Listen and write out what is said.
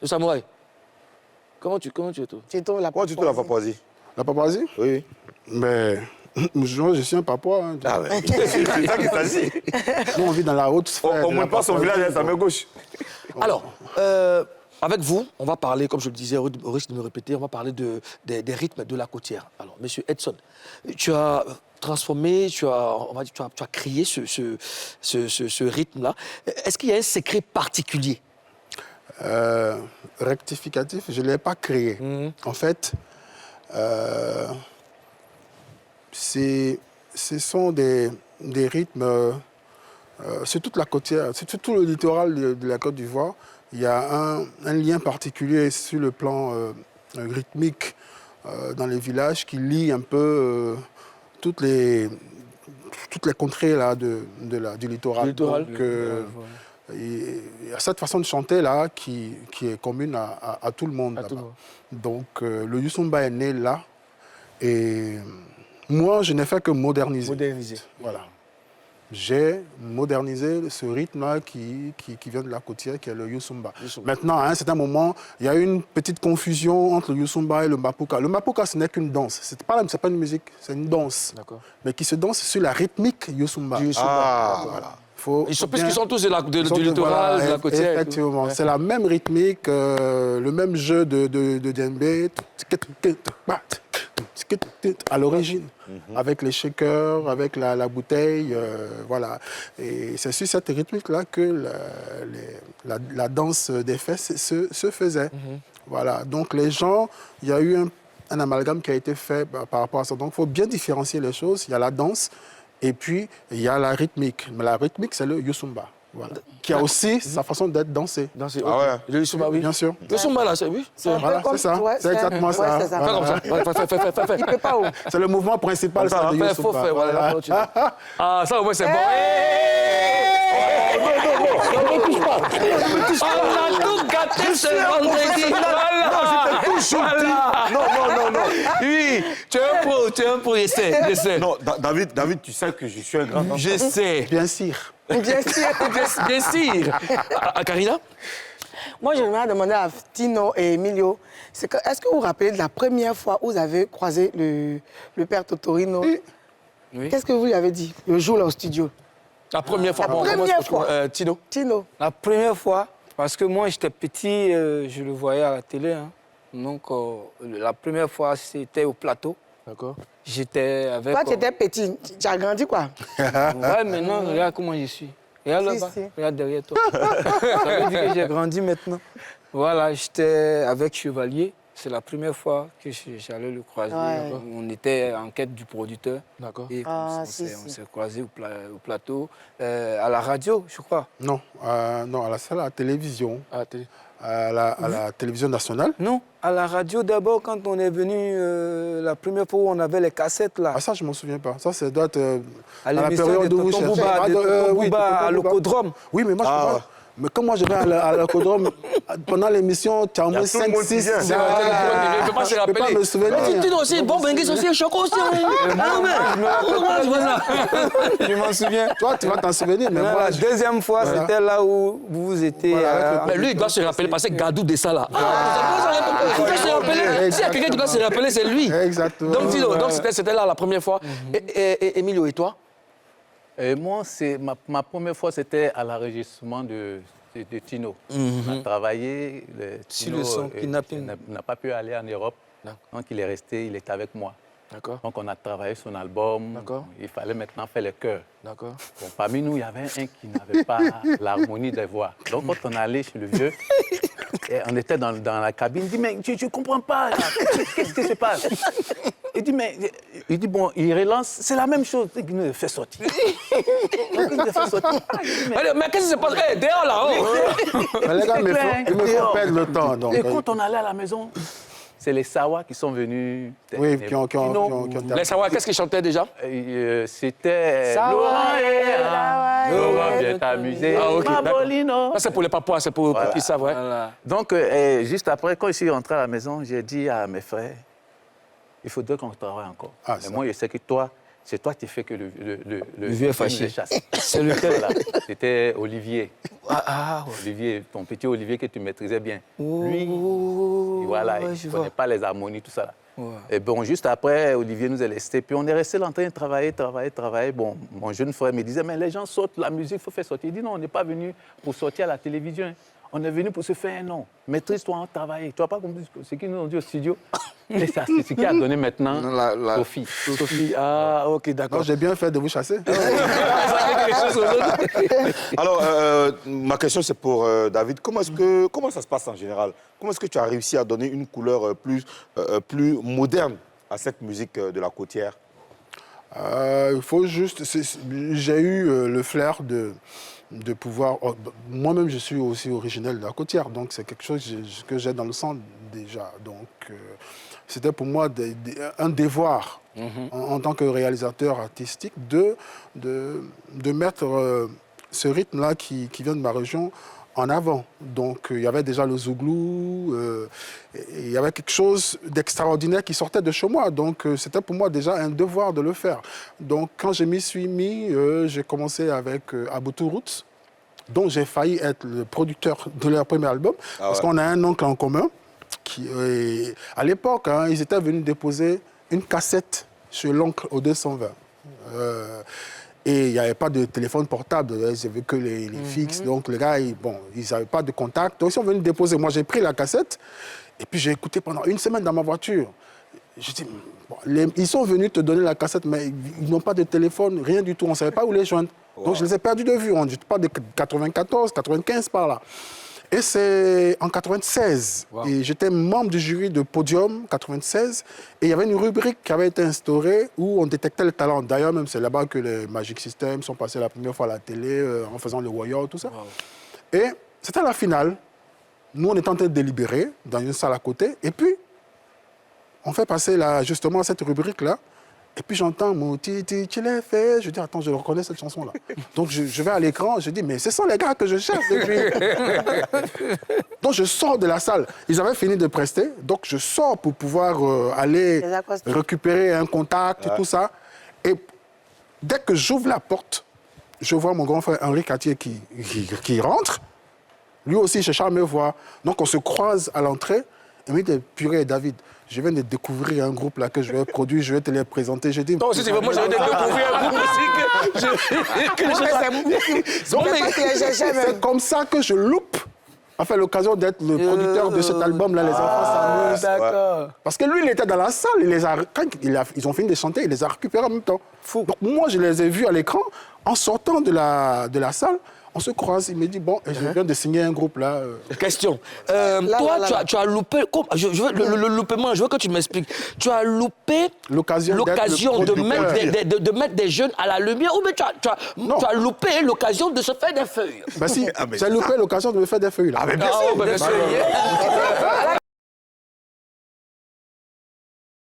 Le samouraï. Comment tu es toi? Comment tu trouves la Papouasie? La Papouasie? Oui. Mais je suis un Papouas. Hein. Ah ouais. C'est ça qu'il s'agit. Nous, on vit dans la haute sphère. On ne monte pas son village à sa main gauche. Alors, avec vous, on va parler, comme je le disais, au risque de me répéter, on va parler des rythmes de la côtière. Alors, monsieur Edson, tu as transformé, tu as créé ce rythme-là. Est-ce qu'il y a un secret particulier? Rectificatif, je ne l'ai pas créé. En fait, ce sont des rythmes, sur toute la côtière, sur tout le littoral de la Côte d'Ivoire, il y a un lien particulier sur le plan rythmique dans les villages qui lie un peu toutes les contrées là, du littoral. Donc, il y a cette façon de chanter là qui est commune à tout le monde. Donc le Youssoumba est né là et moi je n'ai fait que moderniser. Voilà. J'ai modernisé ce rythme-là qui vient de la côtière, qui est le Youssoumba. Maintenant, à un certain moment, il y a eu une petite confusion entre le Youssoumba et le Mapuka. Le Mapuka, ce n'est qu'une danse. Ce n'est pas une musique, c'est une danse. Mais qui se danse sur la rythmique Youssoumba. Voilà. Puisqu'ils sont tous du littoral, de la côtière. Effectivement, c'est la même rythmique, le même jeu de djembé à l'origine, avec les shakers, avec la bouteille, voilà. Et c'est sur cette rythmique-là que la danse des fesses se faisait. Voilà. Donc les gens, il y a eu un amalgame qui a été fait par rapport à ça. Donc il faut bien différencier les choses. Il y a la danse et puis il y a la rythmique. Mais la rythmique, c'est le Youssoumba. Voilà. Qui a aussi sa façon d'être dansé. Ah ouais. Le Youssoumba, oui. Bien sûr. Le Youssoumba, là, c'est oui. Voilà, c'est ça. C'est exactement ça. Fais comme ça. Fais. Il peut pas où? C'est le mouvement principal. Faut faire. Voilà. Ah, ça, au moins, c'est bon. Ne touche pas. On a tout gâté ce vendredi. Non. Oui, tu es un pro, essaie. Non, David, tu sais que je suis un grand enfant. Je sais. Bien sûr. Bien sûr. Karina? Moi, j'aimerais demander à Tino et Emilio, est-ce que vous vous rappelez de la première fois où vous avez croisé le père Totorino? Oui. Qu'est-ce que vous lui avez dit le jour là au studio? La première fois. Tino? Tino. La première fois, parce que moi, j'étais petit, je le voyais à la télé. Hein. Donc, la première fois, c'était au plateau. D'accord. J'étais avec... Toi, tu étais petit. Tu as grandi quoi? Ouais, maintenant, regarde comment je suis. Regarde là-bas, regarde derrière toi. Ça veut dire que j'ai grandi maintenant. Voilà, j'étais avec Chevalier. C'est la première fois que j'allais le croiser. Ouais. On était en quête du producteur. D'accord. Et on s'est croisés au plateau, à la radio, je crois. Non, à la télévision. À la télé. À la télévision nationale. Non, à la radio d'abord, quand on est venu la première fois où on avait les cassettes là. Ah ça, je ne m'en souviens pas. Ça, c'est doit être à la période où vous cherchez. À l'Ocodrome. Oui, mais moi, je ne sais pas. Mais comme moi, je vais à l'Ocodrome, pendant l'émission, tu as au moins 5, 6... Je ne peux pas se rappeler. Je ne peux pas me souvenir. Mais tu aussi, bon, Benguis aussi, Choco aussi. Je m'en souviens. Toi, tu vas t'en souvenir, mais moi... La deuxième fois, c'était là où vous étiez... Mais lui, il doit se rappeler, parce que Gadou de ça, là. Il doit se rappeler. S'il y a quelqu'un qui doit se rappeler, c'est lui. Exactement. Donc, c'était là la première fois. Et Emilio, et toi? Moi, ma première fois, c'était à l'enregistrement de Tino. On a travaillé. Tino n'a pas pu aller en Europe. Donc, il est resté, il était avec moi. Donc, on a travaillé son album. Il fallait maintenant faire le chœur. Bon, parmi nous, il y avait un qui n'avait pas l'harmonie des voix. Donc, quand on allait chez le vieux, et on était dans la cabine, il dit, mais je ne comprends pas. Qu'est-ce qui se passe? Il dit, bon, il relance, c'est la même chose. Il nous fait sortir. Donc, il nous fait sortir. Mais qu'est-ce qui se passe? Dehors là-haut. Les gars, il me faut perdre le temps. Donc. Et quand on allait à la maison, c'est les Sawa qui sont venus. Oui, qui ont les Sawa, qu'est-ce qu'ils chantaient déjà? C'était Laurent vient t'amuser. Ça, c'est pour les papois, c'est pour qui savent, ouais. Donc, juste après, quand je suis rentré à la maison, j'ai dit à mes frères, il faudrait qu'on travaille encore. Mais moi, je sais que toi, c'est toi qui fais que le vieux est fâché. C'est lequel là? C'était Olivier. Ah, Olivier, ton petit Olivier que tu maîtrisais bien. Oh, Lui, voilà, il ne connaît pas les harmonies, tout ça. Là. Ouais. Et bon, juste après, Olivier nous est resté. Puis on est resté là en train de travailler. Bon, mon jeune frère me disait, mais les gens sortent, la musique, il faut faire sortir. Il dit, non, on n'est pas venu pour sortir à la télévision. On est venu pour se faire un nom. Maîtrise-toi en travail. Tu n'as pas compris ce qu'ils nous ont dit au studio. Et c'est ce qui a donné maintenant Sophie. Sophie, ah, ok, d'accord. J'ai bien fait de vous chasser. Alors, ma question, c'est pour David. Comment ça se passe en général? Comment est-ce que tu as réussi à donner une couleur plus moderne à cette musique de la côtière? Il faut juste... J'ai eu le flair de pouvoir... Moi-même, je suis aussi originel de la côtière, donc c'est quelque chose que j'ai dans le sang déjà. Donc, c'était pour moi un devoir, en tant que réalisateur artistique, de mettre ce rythme-là qui vient de ma région en avant. Donc, il y avait déjà le zouglou, il y avait quelque chose d'extraordinaire qui sortait de chez moi. Donc, c'était pour moi déjà un devoir de le faire. Donc, quand je m'y suis mis, j'ai commencé avec Aboutou Roots, dont j'ai failli être le producteur de leur premier album, parce qu'on a un oncle en commun. À l'époque, ils étaient venus déposer une cassette chez l'oncle au 220. Et il n'y avait pas de téléphone portable, ils n'avaient que les fixes. Donc les gars, ils n'avaient pas de contact. Donc ils sont venus déposer. Moi, j'ai pris la cassette et puis j'ai écouté pendant une semaine dans ma voiture. Je dis, ils sont venus te donner la cassette, mais ils n'ont pas de téléphone, rien du tout. On ne savait pas où les joindre. Wow. Donc je les ai perdus de vue. On ne pas de 94, 95 par là. Et c'est en 96. Wow. Et j'étais membre du jury de Podium 96. Et il y avait une rubrique qui avait été instaurée où on détectait le talent. D'ailleurs, même c'est là-bas que les Magic System sont passés la première fois à la télé, en faisant le Warrior, tout ça. Wow. Et c'était la finale. Nous, on était en train de délibérer dans une salle à côté. Et puis, on fait passer justement cette rubrique-là. Et puis j'entends mon titi, tu l'as fait. Je dis, attends, je reconnais cette chanson-là. Donc je vais à l'écran, je dis, mais ce sont les gars que je cherche depuis. Donc je sors de la salle. Ils avaient fini de prester, donc je sors pour pouvoir aller récupérer un contact et tout ça. Et dès que j'ouvre la porte, je vois mon grand frère Henri Cartier qui rentre. Lui aussi, il cherche à me voir. Donc on se croise à l'entrée. Et il me dit, purée, David, je viens de découvrir un groupe là que je vais produire, je vais te les présenter. Je dis, toi aussi, moi, je viens de découvrir un groupe aussi. C'est comme ça que je loupe l'occasion d'être le producteur de cet album-là, Les Enfants s'amusent. D'accord. Parce que lui, il était dans la salle, quand ils ont fini de chanter, il les a récupérés en même temps. Fou. Donc moi, je les ai vus à l'écran, en sortant de la salle. On se croise, il me dit, bon, je viens de signer un groupe là. Question. Tu as loupé, le loupement, je veux que tu m'expliques. Tu as loupé l'occasion de mettre des jeunes à la lumière ou bien tu as loupé l'occasion de se faire des feuilles? Ben si, j'ai loupé l'occasion de me faire des feuilles là. Ah, bien sûr.